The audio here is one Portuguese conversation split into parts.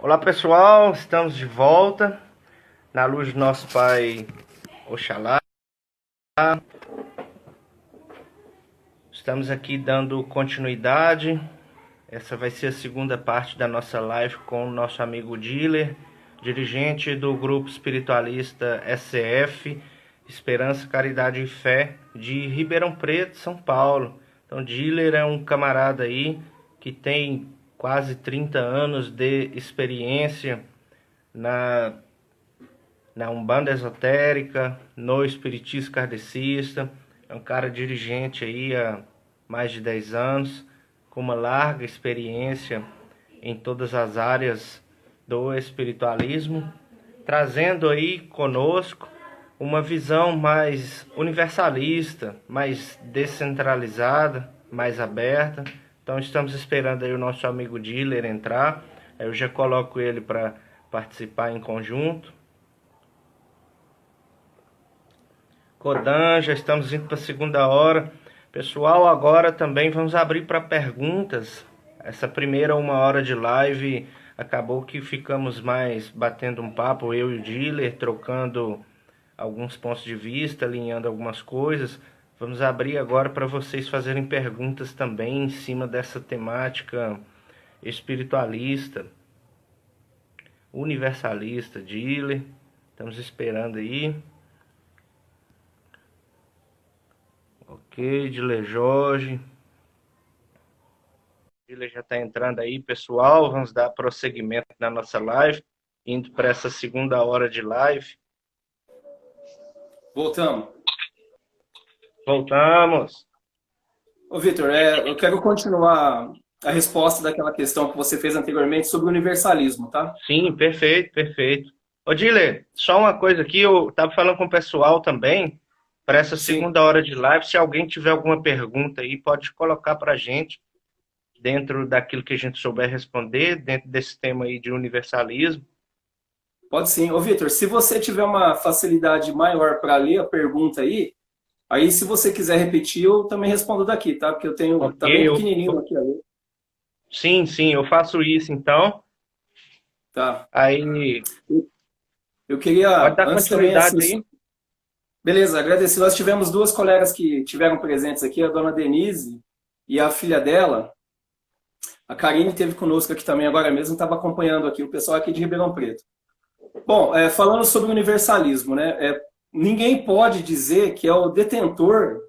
Olá pessoal, estamos de volta na luz do nosso Pai Oxalá. Estamos aqui dando continuidade. Essa vai ser a segunda parte da nossa live com o nosso amigo Diller, dirigente do grupo espiritualista SCF, Esperança, Caridade e Fé, de Ribeirão Preto, São Paulo. Então Diller é um camarada aí que tem quase 30 anos de experiência na Umbanda esotérica, no espiritismo kardecista. É um cara dirigente aí há mais de 10 anos, com uma larga experiência em todas as áreas do espiritualismo, trazendo aí conosco uma visão mais universalista, mais descentralizada, mais aberta. Então estamos esperando aí o nosso amigo Diller entrar. Eu já coloco ele para participar em conjunto. Kodan, já estamos indo para a segunda hora. Pessoal, agora também vamos abrir para perguntas. Essa primeira 1 hora de live acabou que ficamos mais batendo um papo, eu e o Diller, trocando alguns pontos de vista, alinhando algumas coisas. Vamos abrir agora para vocês fazerem perguntas também em cima dessa temática espiritualista, universalista, Diller. Estamos esperando aí. Ok, Diller Jorge. Diller já está entrando aí, pessoal. Vamos dar prosseguimento na nossa live, indo para essa segunda hora de live. Voltamos. Voltamos. Ô, Vitor, eu quero continuar a resposta daquela questão que você fez anteriormente sobre o universalismo, tá? Sim, perfeito, perfeito. Ô, Diller, só uma coisa aqui, eu estava falando com o pessoal também, para essa Sim, segunda hora de live, se alguém tiver alguma pergunta aí, pode colocar para a gente, dentro daquilo que a gente souber responder, dentro desse tema aí de universalismo. pode sim. Ô, Vitor, se você tiver uma facilidade maior para ler a pergunta aí se você quiser repetir, eu também respondo daqui, tá? Porque Ok, tá bem pequenininho aqui a ler. sim, eu faço isso então. Tá. Aí, Eu queria, pode dar antes também, assim, continuidade aí. beleza, agradecer. Nós tivemos duas colegas que tiveram presentes aqui, a dona Denise e a filha dela. A Karine esteve conosco aqui também agora mesmo, estava acompanhando aqui o pessoal aqui de Ribeirão Preto. Bom, falando sobre o universalismo, né? Ninguém pode dizer que é o detentor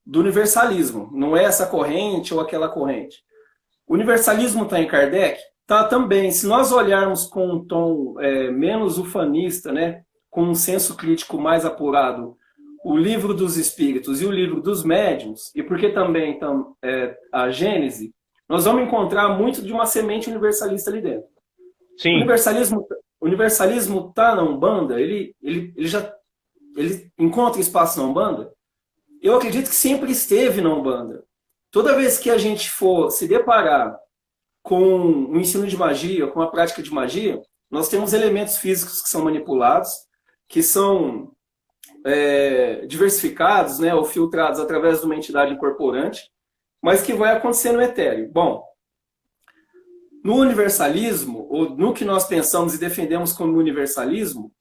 do universalismo. Não é essa corrente ou aquela corrente. O universalismo está em Kardec? Está também. Se nós olharmos com um tom menos ufanista, né? Com um senso crítico mais apurado, o livro dos espíritos e o livro dos médiuns, e porque também a Gênese, nós vamos encontrar muito de uma semente universalista ali dentro. O Sim, universalismo tá na Umbanda, ele encontra espaço na Umbanda? Eu acredito que sempre esteve na Umbanda. Toda vez que a gente for se deparar com o ensino de magia, com a prática de magia, nós temos elementos físicos que são manipulados, que são diversificados, né, ou filtrados através de uma entidade incorporante, mas que vai acontecer no etéreo. Bom, no universalismo, ou no que nós pensamos e defendemos como universalismo,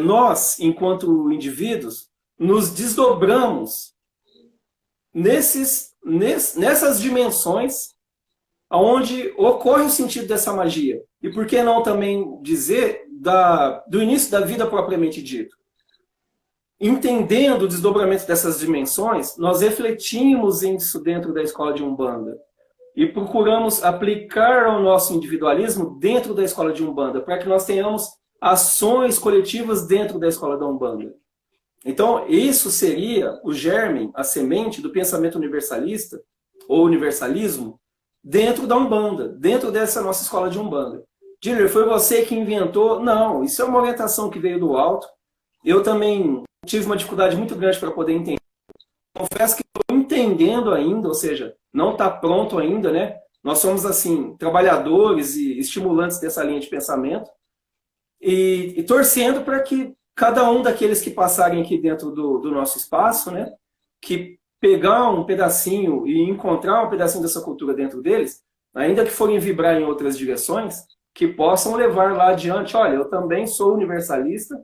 nós, enquanto indivíduos, nos desdobramos nessas dimensões onde ocorre o sentido dessa magia. E por que não também dizer do início da vida propriamente dito? Entendendo o desdobramento dessas dimensões, nós refletimos isso dentro da escola de Umbanda e procuramos aplicar o nosso individualismo dentro da escola de Umbanda, para que nós tenhamos ações coletivas dentro da escola da Umbanda. Então, isso seria o germe, a semente do pensamento universalista, ou universalismo, dentro da Umbanda, dentro dessa nossa escola de Umbanda. Diller, foi você que inventou? Não, isso é uma orientação que veio do alto. Eu também tive uma dificuldade muito grande para poder entender. Confesso que estou entendendo ainda, ou seja, não está pronto ainda, né? Nós somos, assim, trabalhadores e estimulantes dessa linha de pensamento e torcendo para que cada um daqueles que passarem aqui dentro do nosso espaço, né, que pegar um pedacinho e encontrar um pedacinho dessa cultura dentro deles, ainda que forem vibrar em outras direções, que possam levar lá adiante. Olha, eu também sou universalista,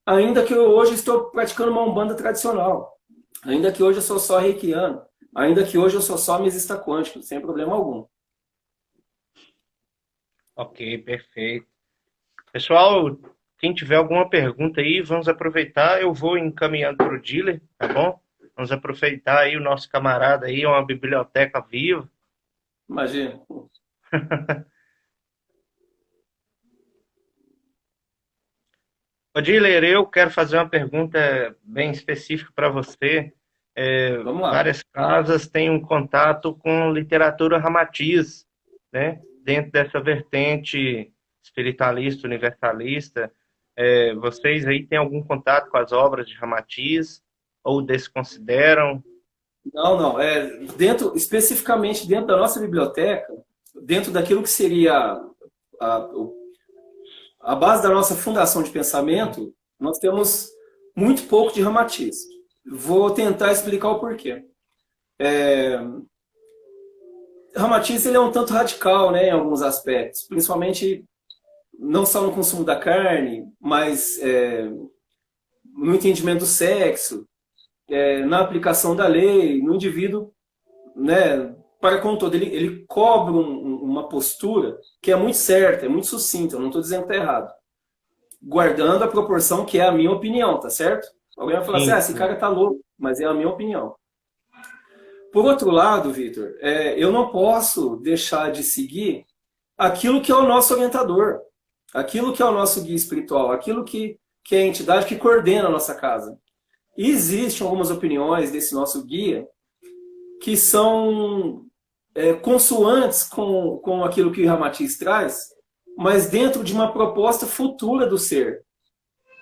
ainda que eu hoje estou praticando uma umbanda tradicional, ainda que hoje eu sou só reikiano, ainda que hoje eu sou só mesista quântico, sem problema algum. Ok, perfeito. Pessoal, quem tiver alguma pergunta aí, vamos aproveitar. Eu vou encaminhando para o dealer, tá bom? Vamos aproveitar aí o nosso camarada aí, é uma biblioteca viva. Imagina. Ô, dealer, eu quero fazer uma pergunta bem específica para você. Vamos lá. Várias casas têm um contato com literatura ramatiz, né? Dentro dessa vertente espiritualista, universalista. Vocês aí têm algum contato com as obras de ramatiz ou desconsideram? Não, não. Especificamente dentro da nossa biblioteca, dentro daquilo que seria a, a base da nossa fundação de pensamento, nós temos muito pouco de ramatiz. Vou tentar explicar o porquê. Ramatiz ele é um tanto radical, né, em alguns aspectos, principalmente não só no consumo da carne, mas no entendimento do sexo, na aplicação da lei, no indivíduo, né, para com o todo. Ele cobra uma postura que é muito certa, é muito sucinta, eu não estou dizendo que está errado. Guardando a proporção que é a minha opinião, tá certo? Alguém vai falar assim, Sim, esse sim. cara tá louco, mas é a minha opinião. Por outro lado, Vitor, eu não posso deixar de seguir aquilo que é o nosso orientador, aquilo que é o nosso guia espiritual, aquilo que é a entidade que coordena a nossa casa. E existem algumas opiniões desse nosso guia que são consoantes com aquilo que o Ramatiz traz, mas dentro de uma proposta futura do ser.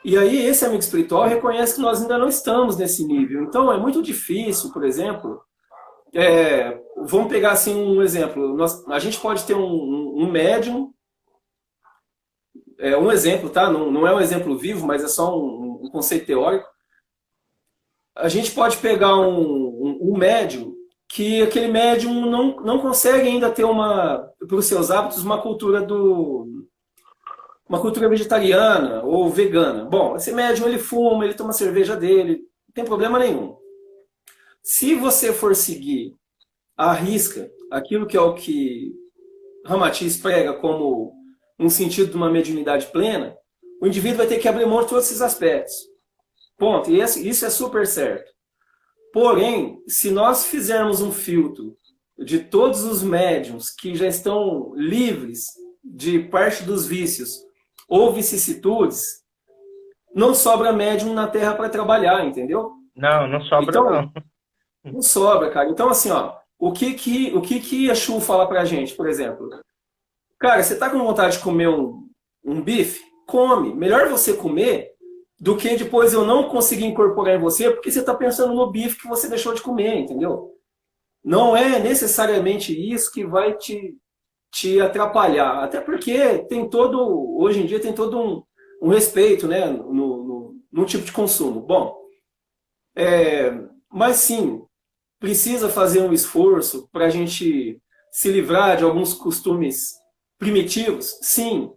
E aí esse amigo espiritual reconhece que nós ainda não estamos nesse nível. Então é muito difícil, por exemplo, vamos pegar assim um exemplo. A gente pode ter um médium, um exemplo, tá? Não é um exemplo vivo, mas é só um conceito teórico. A gente pode pegar um médium que aquele médium não consegue ainda ter para os seus hábitos, uma cultura vegetariana ou vegana. Bom, esse médium ele fuma, ele toma cerveja dele, não tem problema nenhum. Se você for seguir à risca aquilo que é o que Ramatiz prega como um sentido de uma mediunidade plena, o indivíduo vai ter que abrir mão de todos esses aspectos. Ponto. E isso é super certo. Porém, se nós fizermos um filtro de todos os médiums que já estão livres de parte dos vícios ou vicissitudes, não sobra médium na Terra para trabalhar, entendeu? Não, não sobra Então, não. não sobra, cara. Então, assim, ó, o que Exu fala pra gente, por exemplo? Cara, você tá com vontade de comer um bife? Come. Melhor você comer do que depois eu não conseguir incorporar em você, porque você está pensando no bife que você deixou de comer, entendeu? Não é necessariamente isso que vai te atrapalhar. Até porque hoje em dia tem todo um respeito, né, no tipo de consumo. Bom, mas sim, precisa fazer um esforço para a gente se livrar de alguns costumes primitivos? Sim.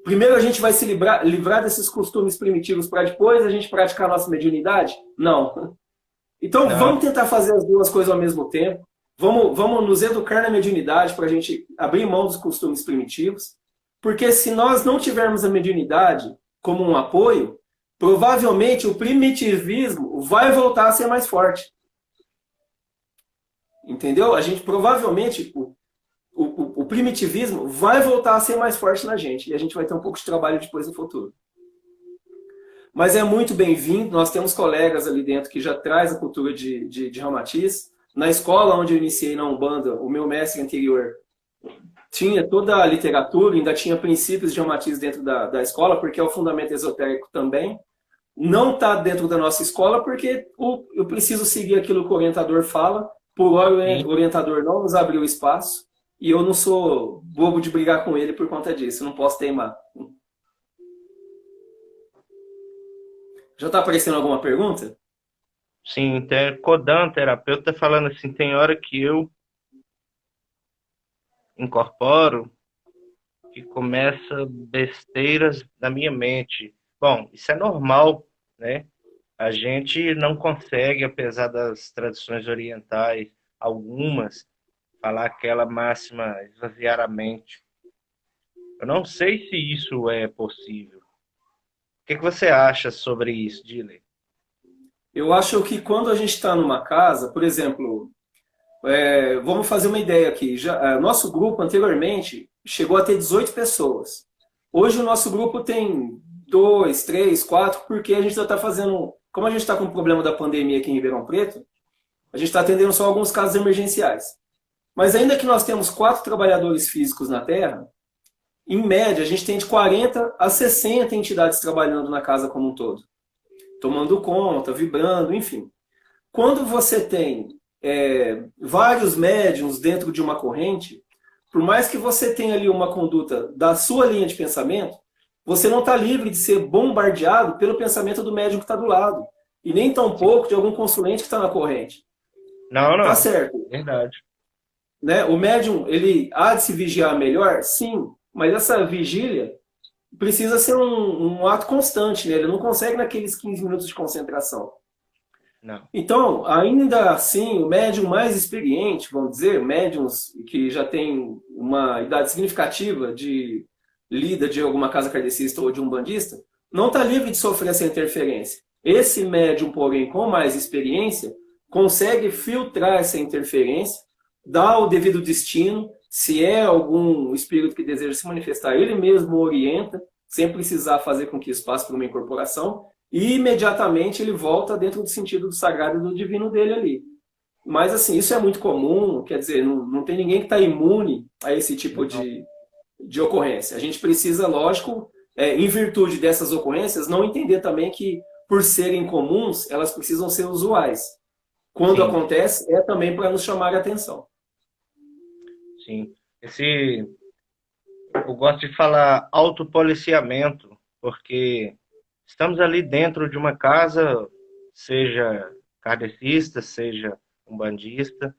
Primeiro a gente vai se livrar desses costumes primitivos para depois a gente praticar a nossa mediunidade? Não. Então Não, vamos tentar fazer as duas coisas ao mesmo tempo. Vamos nos educar na mediunidade para a gente abrir mão dos costumes primitivos. Porque se nós não tivermos a mediunidade como um apoio, provavelmente o primitivismo vai voltar a ser mais forte. Entendeu? A gente provavelmente, o primitivismo vai voltar a ser mais forte na gente. E a gente vai ter um pouco de trabalho depois no futuro. Mas é muito bem-vindo. Nós temos colegas ali dentro que já traz a cultura de Ramatiz. Na escola onde eu iniciei na Umbanda, o meu mestre anterior tinha toda a literatura, ainda tinha princípios de Ramatiz dentro da escola, porque é o fundamento esotérico também. Não está dentro da nossa escola porque eu preciso seguir aquilo que o orientador fala. Por hora, sim. o orientador não nos abriu espaço e eu não sou bobo de brigar com ele por conta disso. Eu não posso teimar. Já está aparecendo alguma pergunta? Sim, tem Kodan, terapeuta, falando assim, tem hora que eu incorporo que começa besteiras na minha mente. Bom, isso é normal, né? A gente não consegue, apesar das tradições orientais, algumas, falar aquela máxima esvaziar a mente. Eu não sei se isso é possível. O que você acha sobre isso, Dile? Eu acho que quando a gente está numa casa, por exemplo, vamos fazer uma ideia aqui. Nosso grupo anteriormente chegou a ter 18 pessoas. Hoje o nosso grupo tem 2, 3, 4, porque a gente já está fazendo. Como a gente está com o problema da pandemia aqui em Ribeirão Preto, a gente está atendendo só alguns casos emergenciais. Mas ainda que nós temos 4 trabalhadores físicos na Terra, em média a gente tem de 40 a 60 entidades trabalhando na casa como um todo. Tomando conta, vibrando, enfim. Quando você tem vários médiums dentro de uma corrente, por mais que você tenha ali uma conduta da sua linha de pensamento, você não está livre de ser bombardeado pelo pensamento do médium que está do lado. E nem tampouco de algum consulente que está na corrente. Não, Tá não. certo. Verdade. Né? O médium, ele há de se vigiar melhor? Sim. Mas essa vigília precisa ser um ato constante, né? Ele não consegue naqueles 15 minutos de concentração. Não. Então, ainda assim, o médium mais experiente, vamos dizer, médiums que já têm uma idade significativa de lida de alguma casa kardecista ou de um bandista, não está livre de sofrer essa interferência. Esse médium, porém, com mais experiência, consegue filtrar essa interferência, dar o devido destino, se é algum espírito que deseja se manifestar, ele mesmo orienta, sem precisar fazer com que isso passe por uma incorporação, e imediatamente ele volta dentro do sentido do sagrado e do divino dele ali. Mas assim, isso é muito comum, quer dizer, não tem ninguém que está imune a esse tipo de ocorrência. A gente precisa, lógico, em virtude dessas ocorrências, não entender também que, por serem comuns, elas precisam ser usuais. Quando Sim, acontece, é também para nos chamar a atenção. sim. Eu gosto de falar autopoliciamento, porque estamos ali dentro de uma casa, seja kardecista, seja umbandista,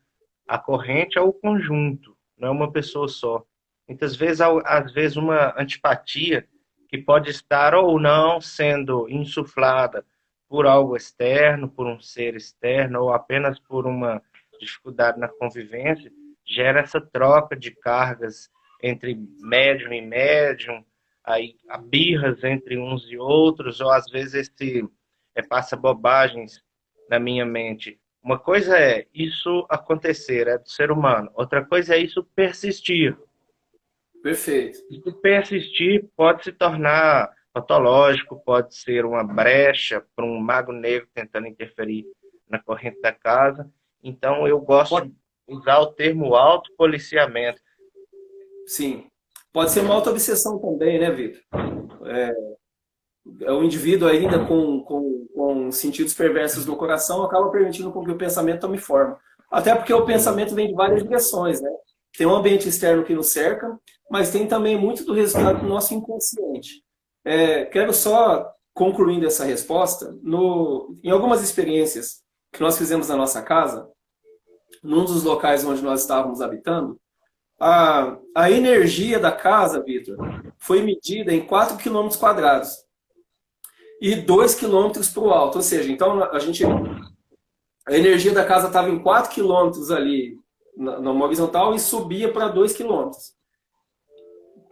a corrente é o conjunto, não é uma pessoa só. Muitas vezes, às vezes, uma antipatia que pode estar ou não sendo insuflada por algo externo, por um ser externo, ou apenas por uma dificuldade na convivência, gera essa troca de cargas entre médium e médium, aí há birras entre uns e outros, ou às vezes passa bobagens na minha mente. Uma coisa é isso acontecer, é do ser humano. Outra coisa é isso persistir. Perfeito. Se persistir, pode se tornar patológico, pode ser uma brecha para um mago negro tentando interferir na corrente da casa. Então, eu gosto de usar o termo autopoliciamento. Sim. Pode ser uma auto-obsessão também, né, Vitor? O indivíduo ainda com sentidos perversos no coração acaba permitindo com que o pensamento tome forma. Até porque o pensamento vem de várias direções, né? Tem um ambiente externo que nos cerca, mas tem também muito do resultado do nosso inconsciente. Quero só, concluindo essa resposta, em algumas experiências que nós fizemos na nossa casa, num dos locais onde nós estávamos habitando, a energia da casa, Vitor, foi medida em 4 quilômetros quadrados e 2 quilômetros para o alto. Ou seja, então a energia da casa estava em 4 quilômetros ali numa horizontal e subia para 2 quilômetros.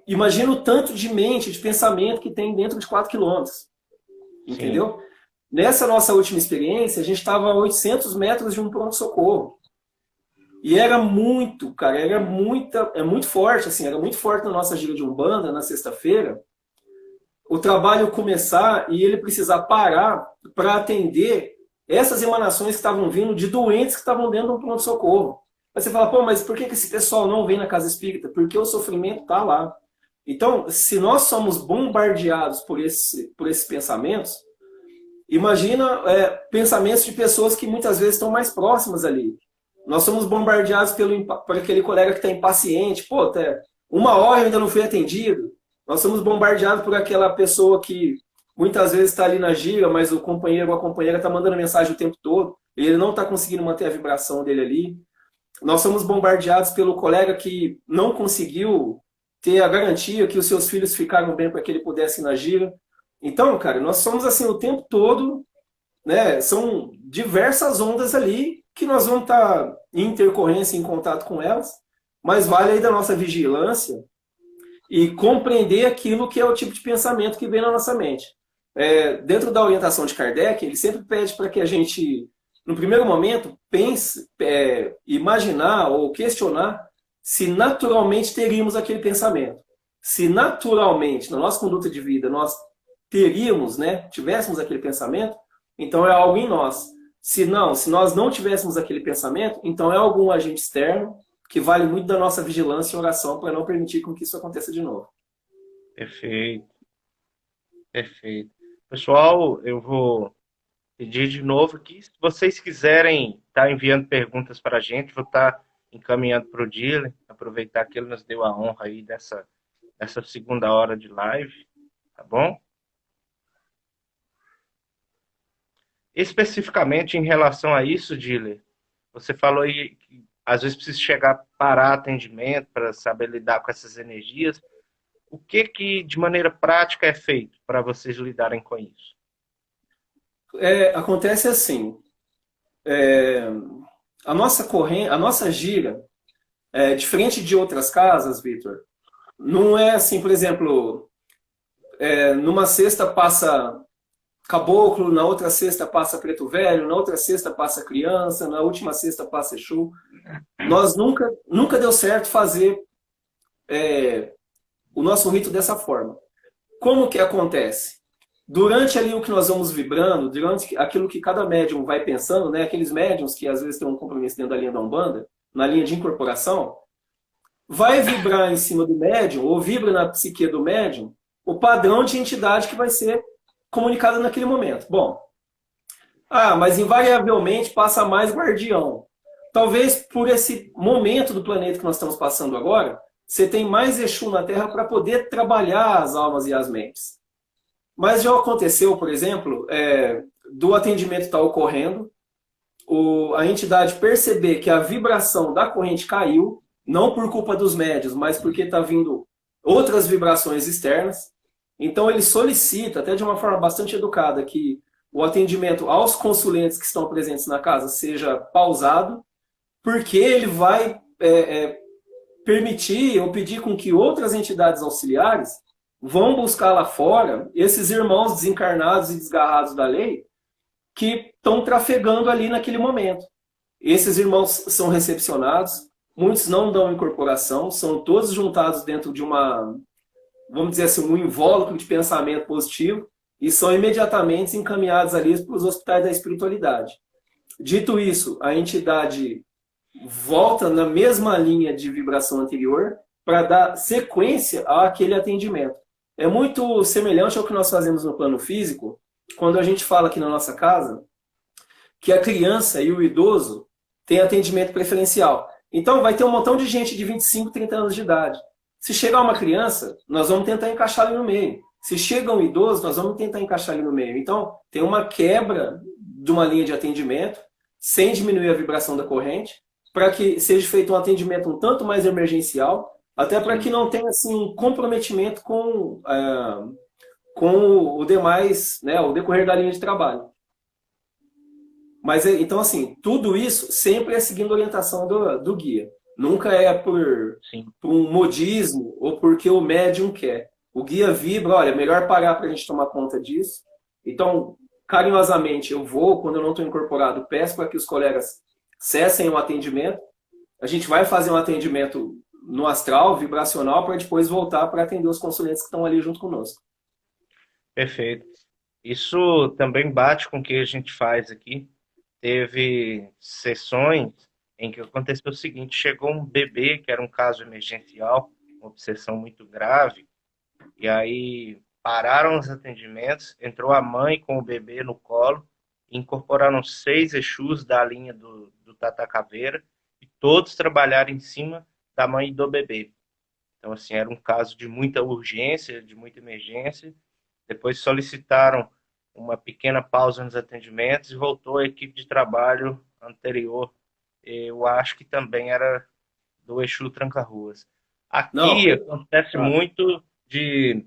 Imagina o tanto de mente, de pensamento que tem dentro de 4 quilômetros. Entendeu? Sim. Nessa nossa última experiência, a gente estava a 800 metros de um pronto-socorro. E era muito, cara, é muito forte, assim, era muito forte na nossa gira de Umbanda, na sexta-feira, o trabalho começar e ele precisar parar para atender essas emanações que estavam vindo de doentes que estavam dentro de um pronto-socorro. Aí você fala, pô, mas por que esse pessoal não vem na casa espírita? Porque o sofrimento está lá. Então, se nós somos bombardeados por esses pensamentos, imagina pensamentos de pessoas que muitas vezes estão mais próximas ali. Nós somos bombardeados por aquele colega que está impaciente. Pô, até 1 hora eu ainda não fui atendido. Nós somos bombardeados por aquela pessoa que muitas vezes está ali na gira, mas o companheiro ou a companheira está mandando mensagem o tempo todo e ele não está conseguindo manter a vibração dele ali. Nós somos bombardeados pelo colega que não conseguiu ter a garantia que os seus filhos ficaram bem para que ele pudesse ir na gira. Então, cara, nós somos assim o tempo todo, né? São diversas ondas ali que nós vamos estar em intercorrência, em contato com elas, mas vale aí da nossa vigilância e compreender aquilo que é o tipo de pensamento que vem na nossa mente. Dentro da orientação de Kardec, ele sempre pede para que a gente, no primeiro momento, pense, imaginar ou questionar se naturalmente teríamos aquele pensamento. Se naturalmente, na nossa conduta de vida, nós teríamos, né, tivéssemos aquele pensamento, então é algo em nós. Se não, se nós não tivéssemos aquele pensamento, então é algum agente externo que vale muito da nossa vigilância e oração para não permitir com que isso aconteça de novo. Perfeito, perfeito. Pessoal, eu vou pedir de novo que, se vocês quiserem estar enviando perguntas para a gente, vou estar encaminhando para o Dile, aproveitar que ele nos deu a honra aí dessa segunda hora de live, tá bom? Especificamente em relação a isso, Dile, você falou aí que às vezes precisa chegar a parar atendimento para saber lidar com essas energias. O que de maneira prática é feito para vocês lidarem com isso? Acontece assim, a nossa gira, diferente de outras casas, Vitor, não é assim, por exemplo, numa sexta passa caboclo, na outra sexta passa preto velho, na outra sexta passa criança, na última sexta passa Exu. Nós nunca deu certo fazer o nosso rito dessa forma. Como que acontece? Durante ali o que nós vamos vibrando, durante aquilo que cada médium vai pensando, né, aqueles médiums que às vezes têm um compromisso dentro da linha da Umbanda, na linha de incorporação, vai vibrar em cima do médium, ou vibra na psique do médium, o padrão de entidade que vai ser comunicada naquele momento. Bom, mas invariavelmente passa mais guardião. Talvez por esse momento do planeta que nós estamos passando agora, você tem mais Exu na Terra para poder trabalhar as almas e as mentes. Mas já aconteceu, por exemplo, do atendimento estar ocorrendo, a entidade perceber que a vibração da corrente caiu, não por culpa dos médios, mas porque está vindo outras vibrações externas. Então ele solicita, até de uma forma bastante educada, que o atendimento aos consulentes que estão presentes na casa seja pausado, porque ele vai permitir ou pedir com que outras entidades auxiliares vão buscar lá fora esses irmãos desencarnados e desgarrados da lei que estão trafegando ali naquele momento. Esses irmãos são recepcionados, muitos não dão incorporação, são todos juntados dentro de uma, vamos dizer assim, um invólucro de pensamento positivo e são imediatamente encaminhados ali para os hospitais da espiritualidade. Dito isso, a entidade volta na mesma linha de vibração anterior para dar sequência àquele atendimento. É muito semelhante ao que nós fazemos no plano físico, quando a gente fala aqui na nossa casa que a criança e o idoso têm atendimento preferencial. Então vai ter um montão de gente de 25, 30 anos de idade. Se chegar uma criança, nós vamos tentar encaixar ali no meio. Se chega um idoso, nós vamos tentar encaixar ali no meio. Então tem uma quebra de uma linha de atendimento, sem diminuir a vibração da corrente, para que seja feito um atendimento um tanto mais emergencial, até para que não tenha assim, um comprometimento com o demais, né, o decorrer da linha de trabalho. Mas, então, assim, tudo isso sempre é seguindo a orientação do guia. Nunca é por um modismo ou porque o médium quer. O guia vibra, olha, melhor parar para a gente tomar conta disso. Então, carinhosamente, eu vou, quando eu não estou incorporado, peço para que os colegas cessem o atendimento. A gente vai fazer um atendimento no astral, vibracional, para depois voltar para atender os consulentes que estão ali junto conosco. Perfeito. Isso também bate com o que a gente faz aqui. Teve sessões em que aconteceu o seguinte: chegou um bebê, que era um caso emergencial, uma obsessão muito grave, e aí pararam os atendimentos, entrou a mãe com o bebê no colo, incorporaram 6 Exus da linha do Tata Caveira, e todos trabalharam em cima da mãe e do bebê. Então, assim, era um caso de muita urgência, de muita emergência. Depois solicitaram uma pequena pausa nos atendimentos e voltou a equipe de trabalho anterior. Eu acho que também era do Exu Tranca-Ruas. Não, Aqui acontece claro. muito de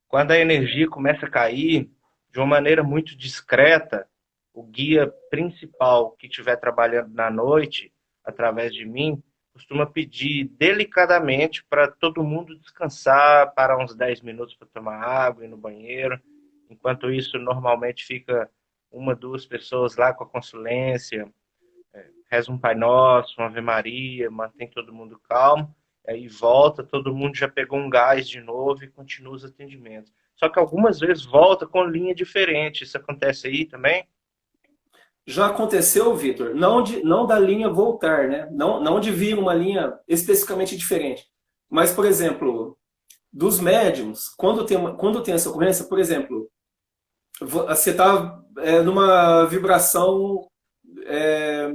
quando a energia começa a cair de uma maneira muito discreta, o guia principal que estiver trabalhando na noite, através de mim, costuma pedir delicadamente para todo mundo descansar, parar uns 10 minutos para tomar água e ir no banheiro. Enquanto isso, normalmente fica uma, duas pessoas lá com a consulência, reza um Pai Nosso, uma Ave Maria, mantém todo mundo calmo, aí volta, todo mundo já pegou um gás de novo e continua os atendimentos. Só que algumas vezes volta com linha diferente. Isso acontece aí também? Já aconteceu, Vitor, não da linha voltar, né? Não de vir uma linha especificamente diferente. Mas, por exemplo, dos médiums, quando tem essa ocorrência, por exemplo, você está numa vibração é,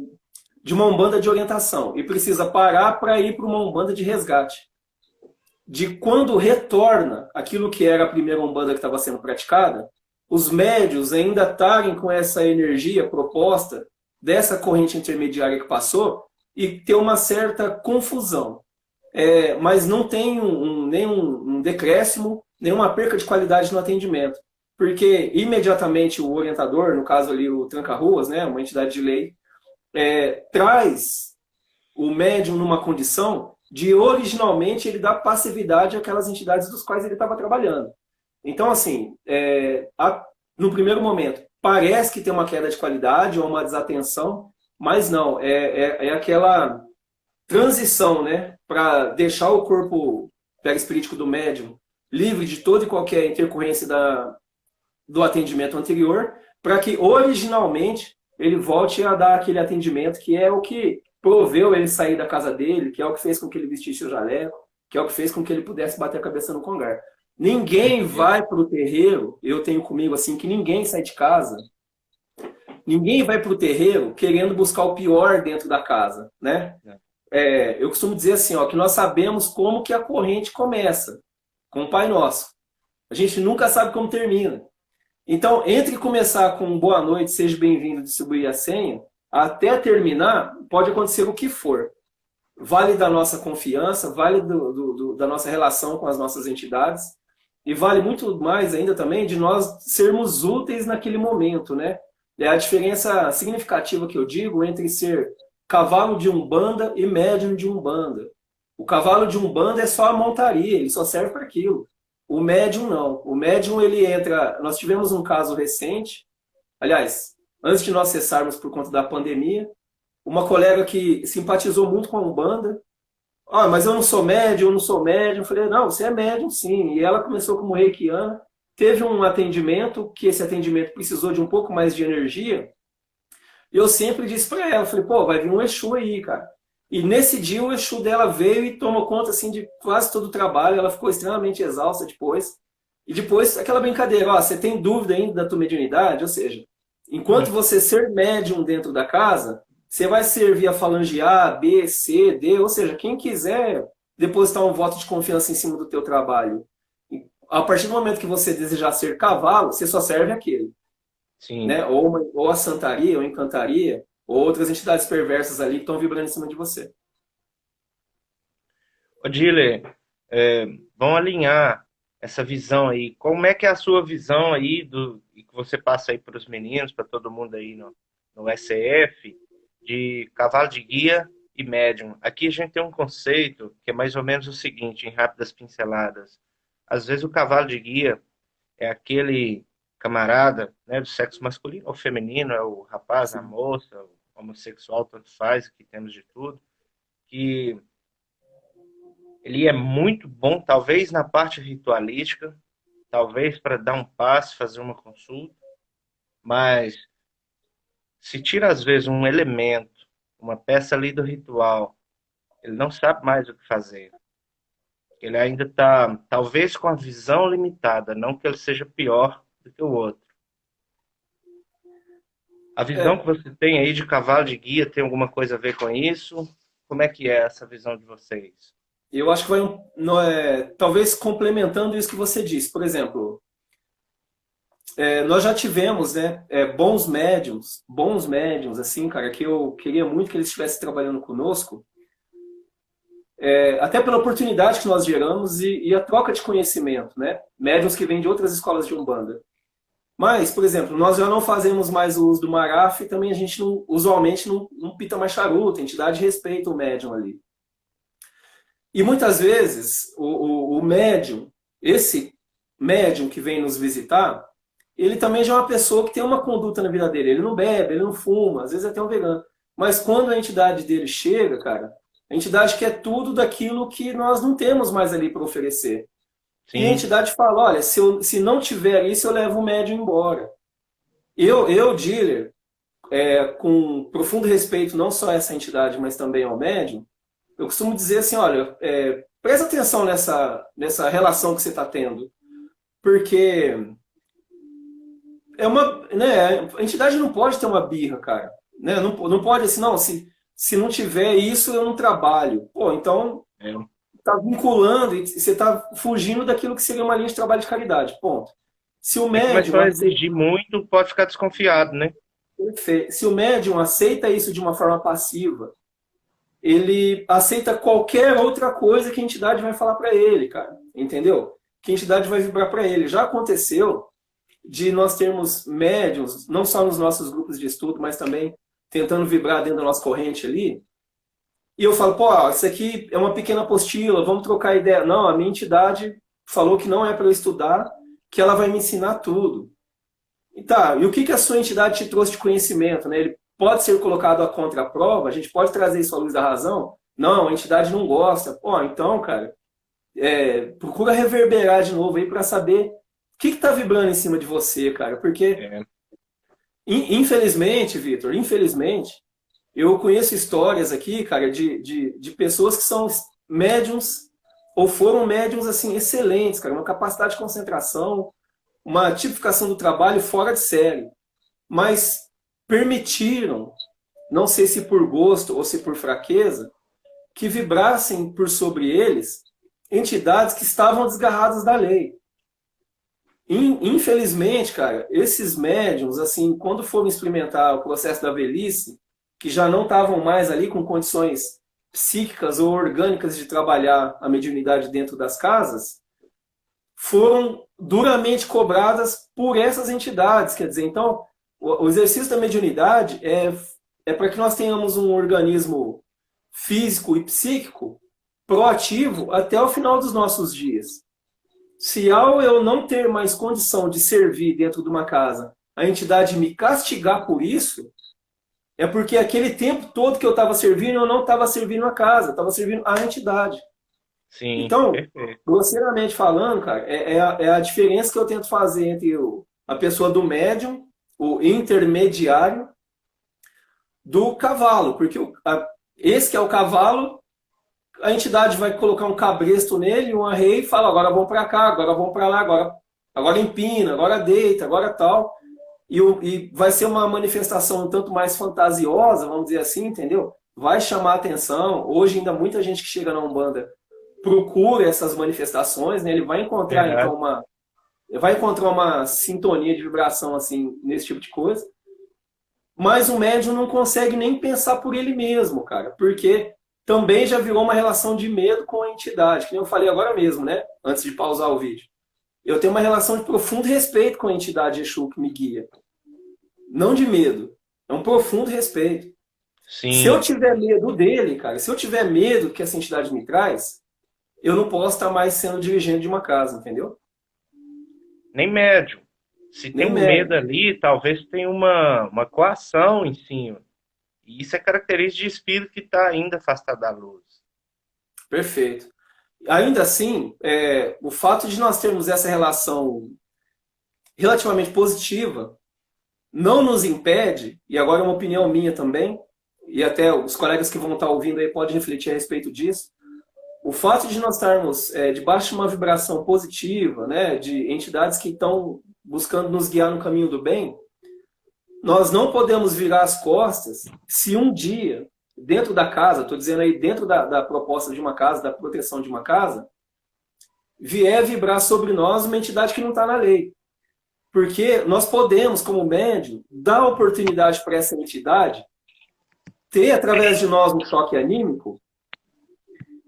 de uma umbanda de orientação e precisa parar para ir para uma umbanda de resgate. De quando retorna aquilo que era a primeira umbanda que estava sendo praticada, os médios ainda estarem com essa energia proposta dessa corrente intermediária que passou e ter uma certa confusão. Mas não tem nenhum decréscimo, nenhuma perca de qualidade no atendimento. Porque imediatamente o orientador, no caso ali o Tranca-Ruas, né, uma entidade de lei, traz o médium numa condição de originalmente ele dar passividade àquelas entidades dos quais ele estava trabalhando. Então, assim, no primeiro momento, parece que tem uma queda de qualidade ou uma desatenção, mas não, é aquela transição, né, para deixar o corpo perispirítico do médium livre de toda e qualquer intercorrência do atendimento anterior, para que originalmente ele volte a dar aquele atendimento que é o que proveu ele sair da casa dele, que é o que fez com que ele vestisse o jaleco, que é o que fez com que ele pudesse bater a cabeça no congar. Ninguém Perfeito. vai para o terreiro, eu tenho comigo assim, que ninguém sai de casa, ninguém vai para o terreiro querendo buscar o pior dentro da casa, né? Eu costumo dizer assim, ó, que nós sabemos como que a corrente começa, com o Pai Nosso. A gente nunca sabe como termina. Então, entre começar com boa noite, seja bem-vindo, distribuir a senha, até terminar, pode acontecer o que for. Vale da nossa confiança, vale da nossa relação com as nossas entidades, e vale muito mais ainda também de nós sermos úteis naquele momento, né? É a diferença significativa que eu digo entre ser cavalo de umbanda e médium de umbanda. O cavalo de umbanda é só a montaria, ele só serve para aquilo. O médium não. O médium ele entra. Nós tivemos um caso recente, aliás, antes de nós cessarmos por conta da pandemia, uma colega que simpatizou muito com a Umbanda. Ah, mas eu não sou médium, eu não sou médium. Eu falei, não, você é médium sim. E ela começou como reikiana, teve um atendimento, que esse atendimento precisou de um pouco mais de energia. E eu sempre disse para ela, falei, pô, vai vir um Exu aí, cara. E nesse dia o Exu dela veio e tomou conta assim de quase todo o trabalho. Ela ficou extremamente exausta depois. E depois aquela brincadeira, ó, você tem dúvida ainda da tua mediunidade? Ou seja, enquanto você ser médium dentro da casa, você vai servir a falange A, B, C, D, ou seja, quem quiser depositar um voto de confiança em cima do teu trabalho. A partir do momento que você desejar ser cavalo, você só serve aquele, Sim. né? Ou a santaria, ou a encantaria, ou outras entidades perversas ali que estão vibrando em cima de você. Ô, Diller, é, vamos alinhar essa visão aí. Como é que é a sua visão aí e que você passa aí para os meninos, para todo mundo aí no SEF, de cavalo de guia e médium? Aqui a gente tem um conceito que é mais ou menos o seguinte, em rápidas pinceladas. Às vezes o cavalo de guia é aquele camarada, né, do sexo masculino ou feminino, é o rapaz, a Sim. moça, o homossexual, tanto faz, que temos de tudo, que ele é muito bom, talvez na parte ritualística, talvez para dar um passe, fazer uma consulta, mas se tira às vezes um elemento, uma peça ali do ritual, ele não sabe mais o que fazer. Ele ainda está, talvez com a visão limitada, não que ele seja pior do que o outro. A visão que É, você tem aí de cavalo de guia tem alguma coisa a ver com isso? Como é que é essa visão de vocês? eu acho que vai, talvez complementando isso que você disse. Por exemplo, nós já tivemos, né, bons médiums, assim, cara, que eu queria muito que eles estivessem trabalhando conosco, até pela oportunidade que nós geramos e a troca de conhecimento, né? Médiuns que vêm de outras escolas de Umbanda. Mas, por exemplo, nós já não fazemos mais o uso do Maraf e também a gente usualmente não pita mais charuto, a entidade respeita o médium ali. E muitas vezes o médium, esse médium que vem nos visitar, ele também já é uma pessoa que tem uma conduta na vida dele. Ele não bebe, ele não fuma, às vezes até um vegano. Mas quando a entidade dele chega, cara, a entidade quer tudo daquilo que nós não temos mais ali para oferecer. Sim. E a entidade fala, olha, se não tiver isso, eu levo o médium embora. Eu dealer, com profundo respeito não só a essa entidade, mas também ao médium, eu costumo dizer assim, olha, presta atenção nessa relação que você está tendo. Porque né, a entidade não pode ter uma birra, cara. Né? Não pode assim, não, se não tiver isso, eu não trabalho. Pô, então tá vinculando e você tá fugindo daquilo que seria uma linha de trabalho de caridade. Ponto. Se o médium Mas se exigir muito, pode ficar desconfiado, né? Perfeito. Se o médium aceita isso de uma forma passiva, ele aceita qualquer outra coisa que a entidade vai falar para ele, cara. Entendeu? Que a entidade vai vibrar para ele. Já aconteceu de nós termos médiums, não só nos nossos grupos de estudo, mas também tentando vibrar dentro da nossa corrente ali. E eu falo, pô, isso aqui é uma pequena apostila, vamos trocar ideia. Não, a minha entidade falou que não é para eu estudar, que ela vai me ensinar tudo. E tá, e o que a sua entidade te trouxe de conhecimento, né? Ele pode ser colocado à contraprova, a gente pode trazer isso à luz da razão? Não, a entidade não gosta. Pô, então, cara, procura reverberar de novo aí para saber o que está vibrando em cima de você, cara. Porque, infelizmente, Vitor, infelizmente, eu conheço histórias aqui, cara, de pessoas que são médiums ou foram médiums, assim, excelentes, cara. Uma capacidade de concentração, uma tipificação do trabalho fora de série. Mas permitiram, não sei se por gosto ou se por fraqueza, que vibrassem por sobre eles entidades que estavam desgarradas da lei. Infelizmente, cara, esses médiums, assim, quando foram experimentar o processo da velhice, que já não estavam mais ali com condições psíquicas ou orgânicas de trabalhar a mediunidade dentro das casas, foram duramente cobradas por essas entidades. Quer dizer, então, o exercício da mediunidade é para que nós tenhamos um organismo físico e psíquico proativo até o final dos nossos dias. Se ao eu não ter mais condição de servir dentro de uma casa, a entidade me castigar por isso, é porque aquele tempo todo que eu estava servindo, eu não estava servindo a casa, eu estava servindo a entidade. Sim, então, perfeito. grosseiramente falando, cara, é a diferença que eu tento fazer entre a pessoa do médium, o intermediário, do cavalo. Porque esse que é o cavalo, a entidade vai colocar um cabresto nele, um arreio, e fala, agora vamos para cá, agora vamos para lá, agora empina, agora deita, agora tal. E vai ser uma manifestação um tanto mais fantasiosa, vamos dizer assim, entendeu? Vai chamar atenção. Hoje ainda muita gente que chega na Umbanda procura essas manifestações, né? Ele vai encontrar então uma sintonia de vibração assim nesse tipo de coisa. Mas o médium não consegue nem pensar por ele mesmo, cara, porque também já virou uma relação de medo com a entidade, que eu falei agora mesmo, né? Antes de pausar o vídeo. Eu tenho uma relação de profundo respeito com a entidade Exu que me guia. Não de medo. É um profundo respeito. Sim. Se eu tiver medo dele, cara, se eu tiver medo que essa entidade me traz, eu não posso estar mais sendo dirigente de uma casa, entendeu? Nem médium. Se tem um medo ali, talvez tenha uma coação em cima. E isso é característica de espírito que está ainda afastado da luz. Perfeito. Ainda assim, o fato de nós termos essa relação relativamente positiva não nos impede, e agora é uma opinião minha também, e até os colegas que vão estar ouvindo aí podem refletir a respeito disso, o fato de nós estarmos debaixo de uma vibração positiva, né, de entidades que estão buscando nos guiar no caminho do bem, nós não podemos virar as costas se um dia, dentro da casa, estou dizendo aí dentro da proposta de uma casa, da proteção de uma casa, vier vibrar sobre nós uma entidade que não está na lei. Porque nós podemos, como médium, dar oportunidade para essa entidade ter, através de nós, um choque anímico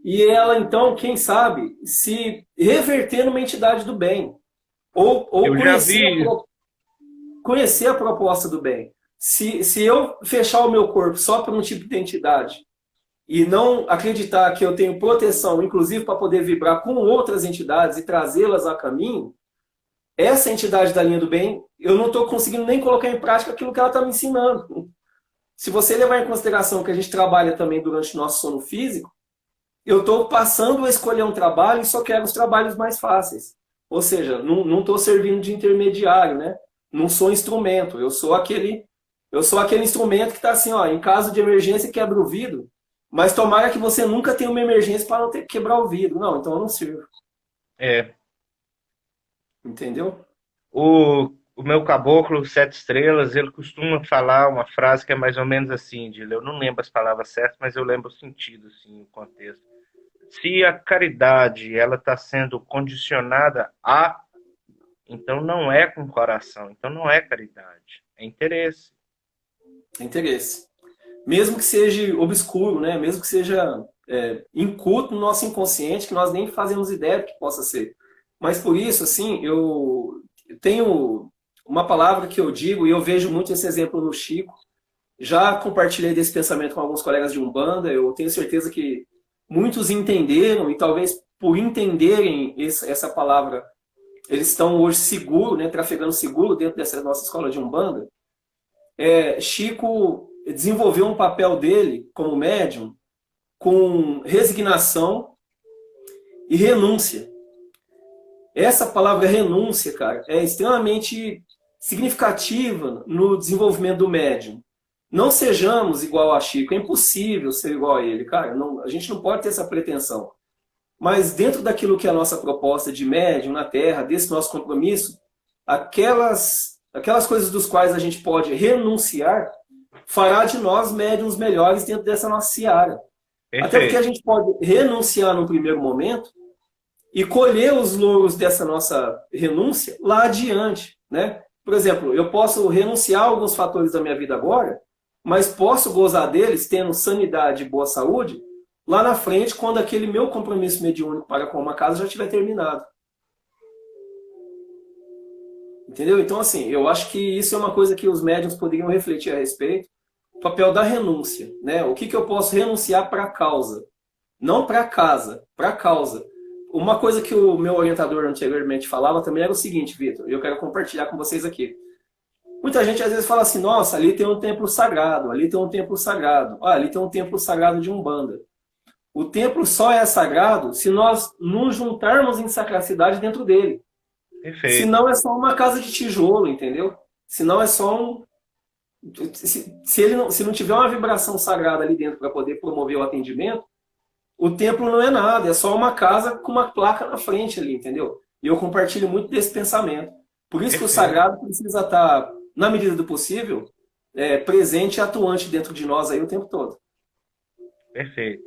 e ela, então, quem sabe, se reverter numa entidade do bem. Ou Eu já vi. conhecer a proposta do bem. Se eu fechar o meu corpo só para um tipo de entidade e não acreditar que eu tenho proteção, inclusive para poder vibrar com outras entidades e trazê-las a caminho, essa entidade da linha do bem, eu não estou conseguindo nem colocar em prática aquilo que ela está me ensinando. Se você levar em consideração que a gente trabalha também durante o nosso sono físico, eu estou passando a escolher um trabalho e só quero os trabalhos mais fáceis. Ou seja, não estou servindo de intermediário, né? Não sou instrumento, eu sou aquele instrumento que está assim, ó, em caso de emergência quebra o vidro, mas tomara que você nunca tenha uma emergência para não ter que quebrar o vidro. Não, então eu não sirvo. É, Entendeu? o meu caboclo, Sete Estrelas, ele costuma falar uma frase que é mais ou menos assim, Dila. Eu não lembro as palavras certas, mas eu lembro o sentido, assim, o contexto. Se a caridade ela está sendo condicionada a, então não é com coração, então não é caridade, é interesse. É interesse. Mesmo que seja obscuro, né? Mesmo que seja inculto no nosso inconsciente, que nós nem fazemos ideia do que possa ser. Mas por isso, assim, eu tenho uma palavra que eu digo, e eu vejo muito esse exemplo no Chico. Já compartilhei desse pensamento com alguns colegas de Umbanda, eu tenho certeza que muitos entenderam, e talvez por entenderem essa palavra, eles estão hoje seguros, né, trafegando seguro dentro dessa nossa escola de Umbanda. Chico desenvolveu um papel dele como médium com resignação e renúncia. Essa palavra renúncia, cara, é extremamente significativa no desenvolvimento do médium. Não sejamos igual a Chico, é impossível ser igual a ele, cara. Não, a gente não pode ter essa pretensão. Mas dentro daquilo que é a nossa proposta de médium na Terra, desse nosso compromisso, aquelas coisas dos quais a gente pode renunciar, fará de nós médiums melhores dentro dessa nossa seara. Até porque a gente pode renunciar num primeiro momento e colher os louros dessa nossa renúncia lá adiante, né? Por exemplo, eu posso renunciar a alguns fatores da minha vida agora, mas posso gozar deles tendo sanidade e boa saúde lá na frente, quando aquele meu compromisso mediúnico para com uma casa já estiver terminado. Entendeu? Então, assim, eu acho que isso é uma coisa que os médiuns poderiam refletir a respeito. O papel da renúncia, né? O que eu posso renunciar para a causa? Não para a casa, para a causa. Uma coisa que o meu orientador anteriormente falava também era o seguinte, Vitor, eu quero compartilhar com vocês aqui. Muita gente às vezes fala assim, nossa, ali tem um templo sagrado, ali tem um templo sagrado, ali tem um templo sagrado de Umbanda. O templo só é sagrado se nós nos juntarmos em sacracidade dentro dele. Perfeito. Senão é só uma casa de tijolo, entendeu? Senão é só um... Se não tiver uma vibração sagrada ali dentro para poder promover o atendimento, o templo não é nada, é só uma casa com uma placa na frente ali, entendeu? E eu compartilho muito desse pensamento. Por isso que o sagrado precisa estar, na medida do possível, presente e atuante dentro de nós aí o tempo todo. Perfeito.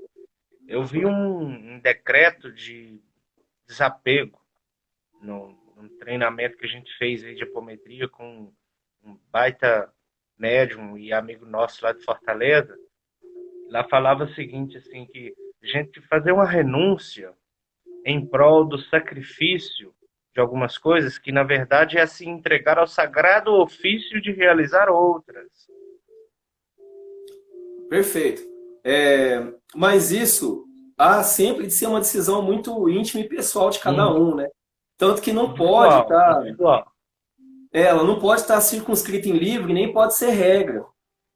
Eu vi um decreto de desapego no treinamento que a gente fez aí de apometria com um baita médium e amigo nosso lá de Fortaleza. Lá falava o seguinte, assim, que a gente fazer uma renúncia em prol do sacrifício de algumas coisas, que na verdade é se entregar ao sagrado ofício de realizar outras. Perfeito. Mas isso há sempre de ser uma decisão muito íntima e pessoal de cada um, né? Tanto que não pode estar... ela não pode estar circunscrita em livro e nem pode ser regra.